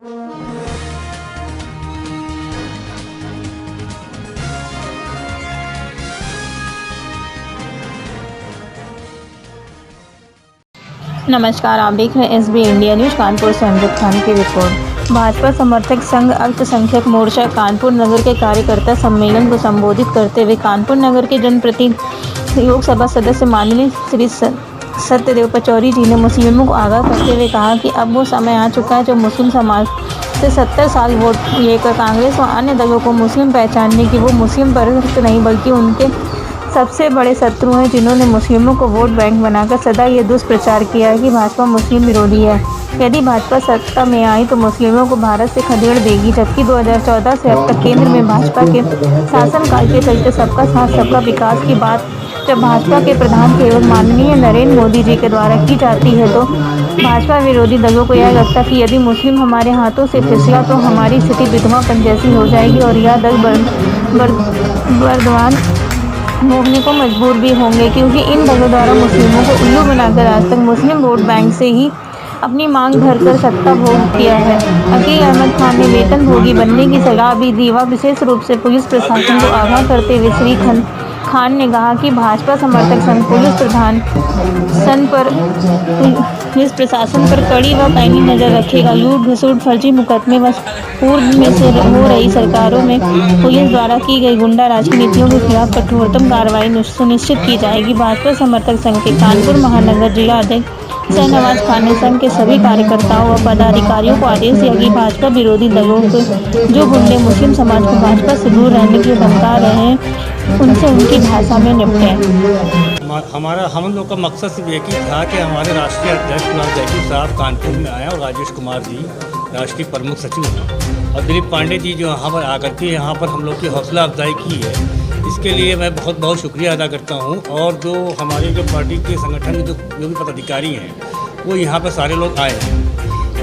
नमस्कार, आप देख रहे हैं एसबी इंडिया न्यूज। कानपुर से अमृत खान की रिपोर्ट। भाजपा समर्थक संघ अल्पसंख्यक मोर्चा कानपुर नगर के कार्यकर्ता सम्मेलन को संबोधित करते हुए कानपुर नगर के जनप्रतिनिधि लोकसभा सदस्य माननीय श्री सत्यदेव पचौरी जी ने मुस्लिमों को आगाह करते हुए कहा कि अब वो समय आ चुका है जब मुस्लिम समाज से 70 साल वोट लेकर कांग्रेस व अन्य दलों को मुस्लिम पहचानने की वो मुस्लिम परस्त नहीं बल्कि उनके सबसे बड़े शत्रु हैं, जिन्होंने मुस्लिमों को वोट बैंक बनाकर सदा ये दुष्प्रचार किया है कि भाजपा मुस्लिम विरोधी है। यदि भाजपा सत्ता में आई तो मुस्लिमों को भारत से खदेड़ देगी। जबकि 2014 से अब तक केंद्र में भाजपा के शासनकाल के चलते सबका साथ सबका विकास की बात जब भाजपा के प्रधान केवल माननीय नरेंद्र मोदी जी के द्वारा की जाती है तो भाजपा विरोधी दलों को यह लगता कि यदि मुस्लिम हमारे हाथों से फिसला तो हमारी स्थिति विधवापन जैसी हो जाएगी और यह दल बर्दवान भोगने को मजबूर भी होंगे, क्योंकि इन दलों द्वारा मुस्लिमों को उल्लू बनाकर आज तक मुस्लिम वोट बैंक से ही अपनी मांग भरकर सत्ता भोग किया है। अकील अहमद खान ने वेतन भोगी बनने की सलाह भी दी व विशेष रूप से पुलिस प्रशासन को आगाह करते हुए श्री खान ने कहा कि भाजपा समर्थक संघ पुलिस प्रशासन पर कड़ी व पैनी नजर रखेगा। लूट घसूट फर्जी मुकदमे व पूर्व में से हो रही सरकारों में पुलिस द्वारा की गई गुंडा राज की नीतियों के खिलाफ कठोरतम कार्रवाई सुनिश्चित की जाएगी। भाजपा समर्थक संघ के कानपुर महानगर जिला अध्यक्ष शहनवाज खान ने संघ के सभी कार्यकर्ताओं व पदाधिकारियों को आदेश दिया कि भाजपा विरोधी दलों को जो गुंडे मुस्लिम समाज को भाजपा से दूर रहने के लिए धमका रहे हैं उनसे उनकी भाषा में निपटें। हम लोग का मकसद सिर्फ एक ही था कि हमारे राष्ट्रीय अध्यक्ष कुणाल जैकी साहब कानपुर में आए और राजेश कुमार जी राष्ट्रीय प्रमुख सचिव हैं और दिलीप पांडे जी जो यहाँ पर आकर के यहाँ पर हम लोग की हौसला अफजाई की है, इसके लिए मैं बहुत बहुत शुक्रिया अदा करता हूँ। और जो हमारे जो पार्टी के संगठन जो भी पदाधिकारी हैं वो यहाँ पर सारे लोग आए हैं।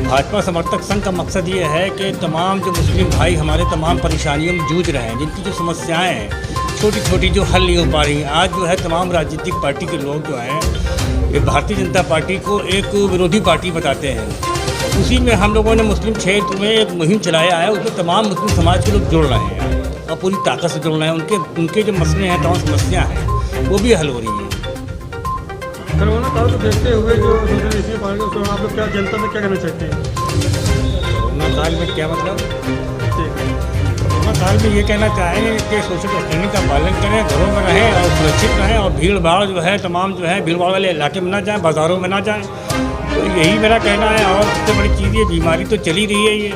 भाजपा समर्थक संघ का मकसद ये है कि तमाम जो मुस्लिम भाई हमारे तमाम परेशानियों में जूझ रहे हैं, जिनकी जो समस्याएं हैं छोटी छोटी जो हल नहीं हो पा रही, आज जो है तमाम राजनीतिक पार्टी के लोग जो हैं ये भारतीय जनता पार्टी को एक विरोधी पार्टी बताते हैं। उसी में हम लोगों ने मुस्लिम क्षेत्र में एक मुहिम चलाया है, उसमें तमाम मुस्लिम समाज के लोग जुड़ रहे हैं और पूरी ताकत से जुड़ रहे हैं। उनके जो मसले हैं, तमाम समस्या हैं, वो भी हल हो रही हैं। कोरोना काल को देखते हुए जो सोशलिस्ट पार्टी आप लोग क्या जनता से क्या कहना चाहते हैं? कोरोना काल में क्या मतलब? कोरोना काल में ये कहना चाहेंगे कि सोशल डिस्टेंसिंग का पालन करें, घरों में रहें और सुरक्षित रहें और भीड़ भाड़ जो है तमाम जो है भीड़ भाड़ वाले इलाके में ना जाएँ, बाज़ारों में ना जाएँ। तो यही मेरा कहना है। और सबसे बड़ी चीज़ ये बीमारी तो चली रही है। ये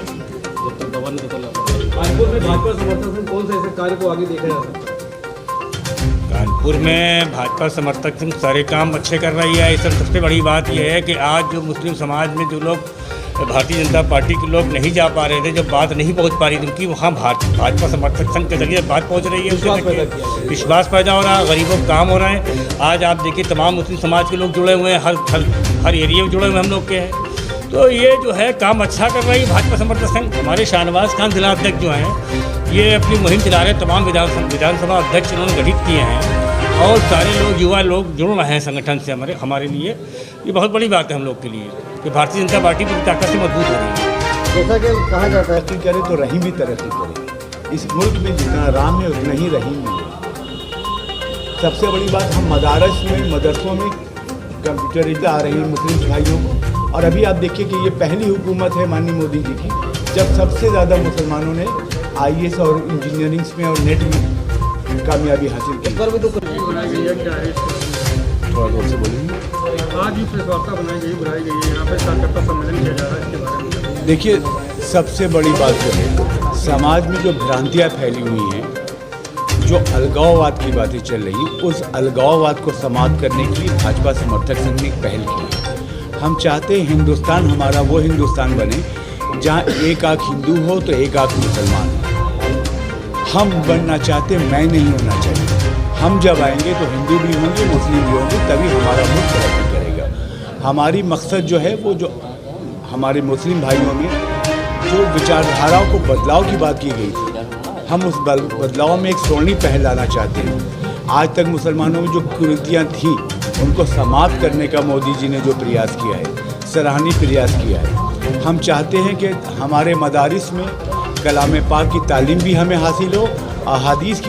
कानपुर में भाजपा समर्थक संघ कौन से ऐसे कार्य को आगे देखा जा सकता है? कानपुर में भाजपा समर्थक संघ सारे काम अच्छे कर रही है। इस सबसे बड़ी बात यह है कि आज जो मुस्लिम समाज में जो लोग भारतीय जनता पार्टी के लोग नहीं जा पा रहे थे, जब बात नहीं पहुंच पा रही थी उनकी, वहाँ भाजपा समर्थक संघ के जरिए बात पहुंच रही है, उससे विश्वास पैदा हो रहा है, गरीबों को काम हो रहा है। आज आप देखिए तमाम मुस्लिम समाज के लोग जुड़े हुए हैं, हर एरिया में जुड़े हुए हम लोग के हैं। तो ये जो है काम अच्छा कर रही है भाजपा समर्थक संघ। हमारे शहनवाज खान जिला अध्यक्ष जो हैं ये अपनी मुहिम चला रहे हैं, तमाम विधानसभा अध्यक्ष इन्होंने गठित किए हैं और सारे लोग युवा लोग जुड़ रहे हैं संगठन से। हमारे लिए ये बहुत बड़ी बात है हम लोग के लिए कि भारतीय जनता पार्टी पूरी ताकत से मजबूत हो रही है। जैसा कि कहा जाता है कि करे तो रहीम भी तरक्की करे। इस मुल्क में जितना राम है उतना ही रहीम भी है। सबसे बड़ी बात, हम मदरसों में कंप्यूटरीकरण आ रही है मुस्लिम भाइयों को। और अभी आप देखिए कि ये पहली हुकूमत है माननीय मोदी जी की जब सबसे ज़्यादा मुसलमानों ने IAS और इंजीनियरिंग में और नेट में कामयाबी हासिल की। थोड़ा जोर से बोलेंगे। आज ही प्रेस वार्ता बनाई गई, बुलाई गई है, यहाँ पे कार्यकर्ता सम्मेलन किया जा रहा है, इसके बारे में देखिए, सबसे बड़ी बात जो है समाज में जो भ्रांतियाँ फैली हुई हैं, जो अलगाववाद की बातें चल रही, उस अलगाववाद को समाप्त करने के लिए भाजपा समर्थक संघ ने एक पहल की है। हम चाहते हैं हिंदुस्तान हमारा वो हिंदुस्तान बने जहाँ एक आँख हिंदू हो तो एक आँख मुसलमान हो। हम बनना चाहते, मैं नहीं होना चाहिए। हम जब आएंगे तो हिंदू भी होंगे, मुस्लिम भी होंगे, तभी हमारा मुल्क तरक्की करेगा। हमारी मकसद जो है वो जो हमारे मुस्लिम भाइयों में जो विचारधाराओं को बदलाव की बात की गई थी, हम उस बदलाव में एक स्वर्णिम पहल लाना चाहते हैं। आज तक मुसलमानों में जो कुरीतियाँ थीं उनको समाप्त करने का मोदी जी ने जो प्रयास किया है, सराहनीय प्रयास किया है। हम चाहते हैं कि हमारे मदारिस में कलाम पाक की तालीम भी हमें हासिल हो, हदीस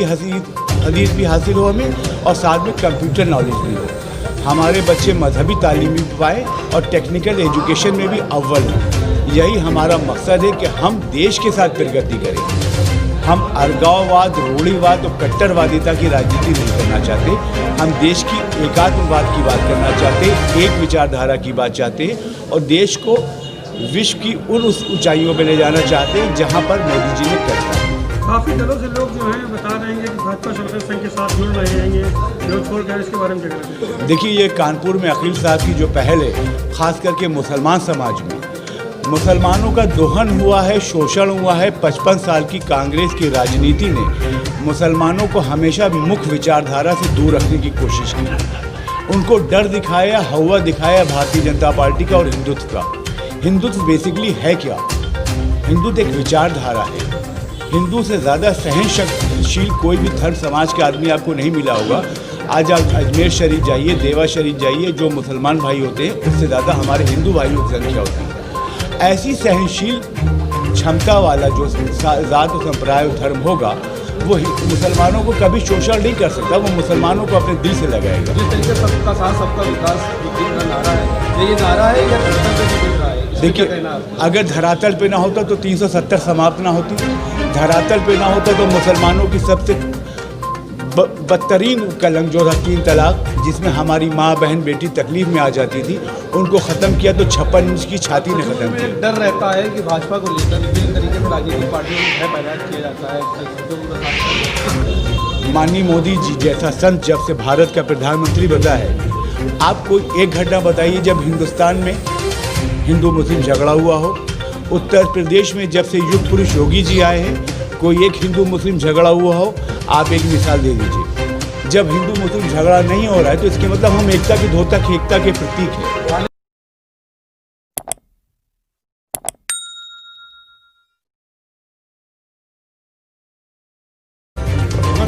भी हासिल हो हमें, और साथ में कंप्यूटर नॉलेज भी हो। हमारे बच्चे मजहबी तालीम भी पाए और टेक्निकल एजुकेशन में भी अव्वल हों। यही हमारा मकसद है कि हम देश के साथ प्रगति करें। हम अलगाववाद, रूढ़िवाद और कट्टरवादिता की राजनीति नहीं करना चाहते। हम देश की एकात्मवाद की बात करना चाहते, एक विचारधारा की बात चाहते हैं और देश को विश्व की उन ऊंचाइयों पर ले जाना चाहते हैं जहां पर मोदी जी ने करता है। काफ़ी दिनों से लोग जो हैं बता रहे हैं कि भाजपा समर्थक संघ के साथ जुड़ रहे हैं, ये जो छोड़ कर इसके बारे में क्या कहते हैं? देखिए, ये कानपुर में अकील साहब की जो पहल है, ख़ास करके मुसलमान समाज में मुसलमानों का दोहन हुआ है, शोषण हुआ है। 55 साल की कांग्रेस की राजनीति ने मुसलमानों को हमेशा मुख्य विचारधारा से दूर रखने की कोशिश की। उनको डर दिखाया, हवा दिखाया भारतीय जनता पार्टी का और हिंदुत्व का। हिंदुत्व बेसिकली है क्या? हिंदुत्व एक विचारधारा है। हिंदू से ज़्यादा सहनशील कोई भी धर्म समाज के आदमी आपको नहीं मिला होगा। आज आप अजमेर शरीफ जाइए, देवा शरीफ जाइए, जो मुसलमान भाई होते हैं उससे ज़्यादा हमारे हिंदू भाइयों की संख्या होती है। ऐसी सहनशील क्षमता वाला जो ज़ात और संप्रदाय और धर्म होगा, वो मुसलमानों को कभी शोषण नहीं कर सकता। वो मुसलमानों को अपने दिल से लगाएगा। जिस तरीके से सबका साथ सबका विकास का नारा है, ये नारा है या धरातल पे मिल रहा है? देखिए, अगर धरातल पे ना होता तो 370 समाप्त ना होती। धरातल पे ना होता तो मुसलमानों की सबसे बदतरीन कलंक जो था 3 तलाक, जिसमें हमारी माँ बहन बेटी तकलीफ में आ जाती थी, उनको ख़त्म किया तो 56 इंच की छाती ने ख़त्म किया। डर रहता है कि भाजपा को लेकर जिस तरीके से राजनीतिक पार्टियों में भय पैदा किया जाता है। माननीय मोदी जी जैसा संत जब से भारत का प्रधानमंत्री बना है, आप कोई एक घटना बताइए जब हिंदुस्तान में हिंदू मुस्लिम झगड़ा हुआ हो। उत्तर प्रदेश में जब से युग पुरुष योगी जी आए हैं, कोई एक हिंदू मुस्लिम झगड़ा हुआ हो? आप एक मिसाल दे दीजिए। जब हिंदू मुस्लिम झगड़ा नहीं हो रहा है तो इसके मतलब हम एकता की द्योतक, एकता के प्रतीक हैं।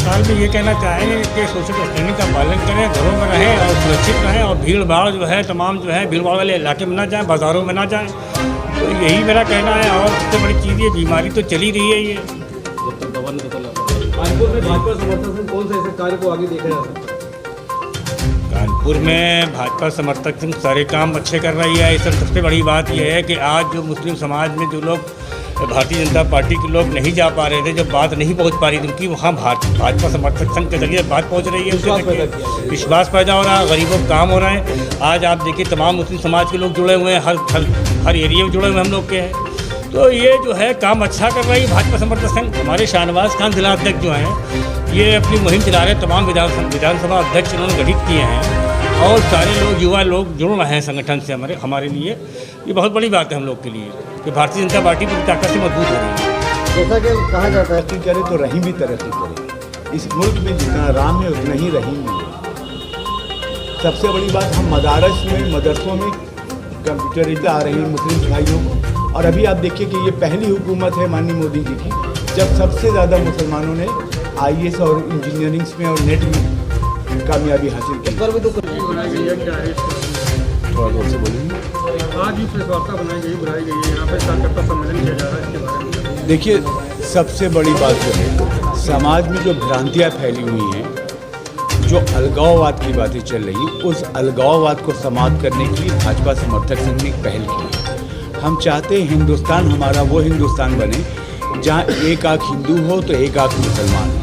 काल में ये कहना चाहेंगे कि सोशल डिस्टेंसिंग का पालन करें, घरों में रहें और सुरक्षित रहें, और भीड़ भाड़ जो है तमाम जो है भीड़ भाड़ वाले इलाके में ना जाएं, बाज़ारों में ना जाएं। तो यही मेरा कहना है। और सबसे बड़ी चीज़, ये बीमारी तो चली रही है। ये कानपुर में भाजपा समर्थक संघ कौन से ऐसे कार्य को आगे देखा जा सकता है? कानपुर में भाजपा समर्थक संघ सारे काम अच्छे कर रही है। इस सबसे बड़ी बात यह है कि आज जो मुस्लिम समाज में जो लोग भारतीय जनता पार्टी के लोग नहीं जा पा रहे थे, जब बात नहीं पहुंच पा रही थी उनकी, वहाँ भाजपा समर्थक संघ के जरिए बात पहुंच रही है। विश्वास पैदा हो रहा है, गरीबों को काम हो रहे हैं। आज आप देखिए, तमाम मुस्लिम समाज के लोग जुड़े हुए हैं, हर एरिया में जुड़े हुए हम लोग के हैं। तो ये जो है काम अच्छा कर रही है भाजपा समर्थक संघ। हमारे शाहनवाज खान जिला अध्यक्ष जो हैं, ये अपनी मुहिम चला रहे हैं। तमाम विधानसभा अध्यक्ष इन्होंने गठित किए हैं और सारे लोग, युवा लोग जुड़ रहे हैं संगठन से। हमारे लिए ये बहुत बड़ी बात है हम लोग के लिए कि भारतीय जनता पार्टी पूरी ताकत से मजबूत हो रही है। जैसा कि कहा जाता है, तरक्की करे तो रहीम भी तरक्की करे। इस मुल्क में जितना राम है उतना ही रहीम भी है। सबसे बड़ी बात, हम मदरसों में कंप्यूटरीकरण आ रही है मुस्लिम भाइयों को। और अभी आप देखिए कि ये पहली हुकूमत है माननीय मोदी जी की जब सबसे ज़्यादा मुसलमानों ने IAS और इंजीनियरिंग में और नेट में कामयाबी हासिल की। बनाई गई है, क्या है थोड़ा दूर से बोलेंगे। आज ही प्रेस वार्ता बनाई गई, बुलाई गई है, यहाँ पे कार्यकर्ता सम्मेलन किया जा रहा है, इसके बारे में? देखिए, सबसे बड़ी बात जो है, समाज में जो भ्रांतियाँ फैली हुई हैं, जो अलगाववाद की बातें चल रही, उस अलगाववाद को समाप्त करने के लिए भाजपा समर्थक संघ ने एक पहल की है। हम चाहते हैं हिंदुस्तान हमारा वो हिंदुस्तान बने जहाँ एक आँख हिंदू हो तो एक आँख मुसलमान हो।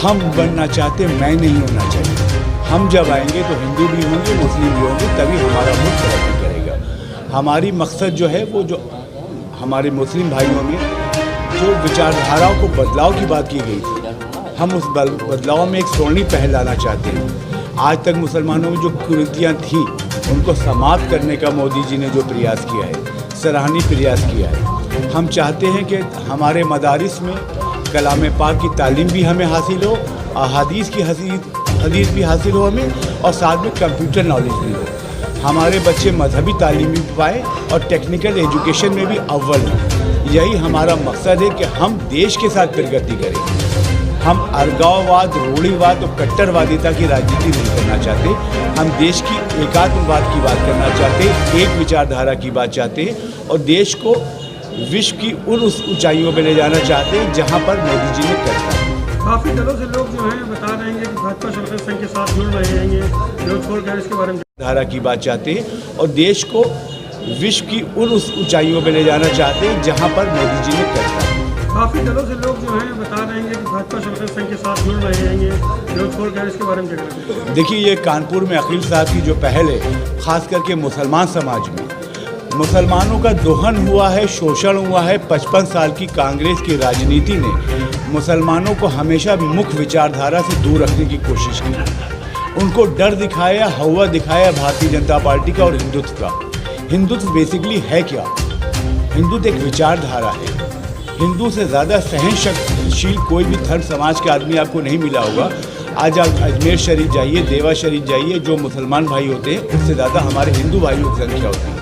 हम बनना चाहते, मैं नहीं होना चाहिए। हम जब आएंगे तो हिंदू भी होंगे, मुस्लिम भी होंगे, तभी हमारा मुल्क तरक्की करेगा। हमारी मकसद जो है वो जो हमारे मुस्लिम भाइयों में जो विचारधाराओं को बदलाव की बात की गई थी, हम उस बदलाव में एक स्वर्णिम पहल लाना चाहते हैं। आज तक मुसलमानों में जो कुरीतियाँ थीं उनको समाप्त करने का मोदी जी ने जो प्रयास किया है, सराहनीय प्रयास किया है। हम चाहते हैं कि हमारे मदारिस में कलाम पाक की तालीम भी हमें हासिल हो, हदीस भी हासिल हो हमें, और साथ में कंप्यूटर नॉलेज भी हो। हमारे बच्चे मजहबी तालीम भी पाए और टेक्निकल एजुकेशन में भी अव्वल हों। यही हमारा मकसद है कि हम देश के साथ प्रगति करें। हम अलगाववाद, रूढ़िवाद और कट्टरवादिता की राजनीति नहीं करना चाहते। हम देश की एकात्मवाद की बात करना चाहते, एक विचारधारा की बात चाहते और देश को विश्व की उस ऊंचाइयों पर ले जाना चाहते हैं जहां पर मोदी जी ने करता है। काफ़ी दलों से लोग जो हैं बता रहे हैं कि भाजपा संगठन संघ के साथ जुड़ रहे हैं, ये विरोध छोड़कर इसके बारे में धारा की बात चाहते हैं और देश को विश्व की उस ऊंचाइयों पर ले जाना चाहते हैं जहां पर मोदी जी ने करता है। काफ़ी दलों से लोग जो हैं बता रहे हैं कि भाजपा संगठन संघ के साथ जुड़ रहे हैं, ये विरोध छोड़कर इसके बारे में क्या कहते हैं? देखिए, ये कानपुर में अखिल साहब की जो पहल है, खास करके मुसलमान समाज में मुसलमानों का दोहन हुआ है, शोषण हुआ है। 55 साल की कांग्रेस की राजनीति ने मुसलमानों को हमेशा मुख्य विचारधारा से दूर रखने की कोशिश की। उनको डर दिखाया, हवा दिखाया भारतीय जनता पार्टी का और हिंदुत्व का। हिंदुत्व बेसिकली है क्या? हिंदुत्व एक विचारधारा है। हिंदू से ज़्यादा सहनशील कोई भी धर्म समाज के आदमी आपको नहीं मिला होगा। आज आप अजमेर शरीफ जाइए, देवा शरीफ जाइए, जो मुसलमान भाई होते हैं उससे ज़्यादा हमारे हिंदू भाइयों की संख्या होती है।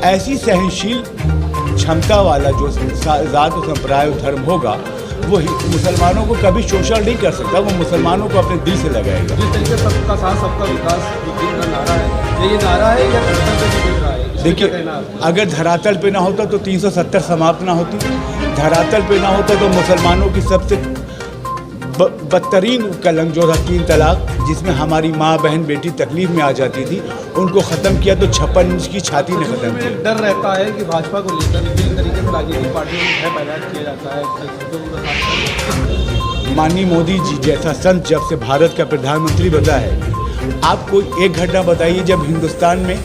ऐसी सहनशील क्षमता वाला जो ज़ात और संप्रदाय और धर्म होगा वो मुसलमानों को कभी शोषण नहीं कर सकता। वो मुसलमानों को अपने दिल से लगाएगा। जिस तरीके से सबका साथ सबका विकास विभिन्न का नारा है, ये नारा है या धरातल पे भी मिल रहा है? देखिए, अगर धरातल पे ना होता तो 370 समाप्त ना होती। धरातल पे ना होता तो मुसलमानों की सबसे बदतरीन कलंक जो था 3 तलाक, जिसमें हमारी माँ बहन बेटी तकलीफ में आ जाती थी, उनको ख़त्म किया तो 56 इंच की छाती ने ख़त्म किया। डर रहता है कि भाजपा को लेकर किस तरीके से राजनीतिक पार्टियों में भय पैदा किया जाता है। माननीय मोदी जी जैसा संत जब से भारत का प्रधानमंत्री बना है, आप कोई एक घटना बताइए जब हिंदुस्तान में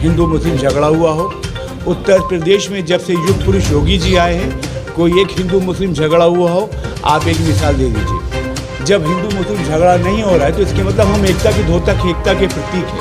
हिंदू मुस्लिम झगड़ा हुआ हो। उत्तर प्रदेश में जब से युग पुरुष योगी जी आए हैं, कोई एक हिंदू मुस्लिम झगड़ा हुआ हो? आप एक मिसाल दे दीजिए। जब हिंदू मुस्लिम झगड़ा नहीं हो रहा है तो इसके मतलब हम एकता की धोतक, एकता के प्रतीक है।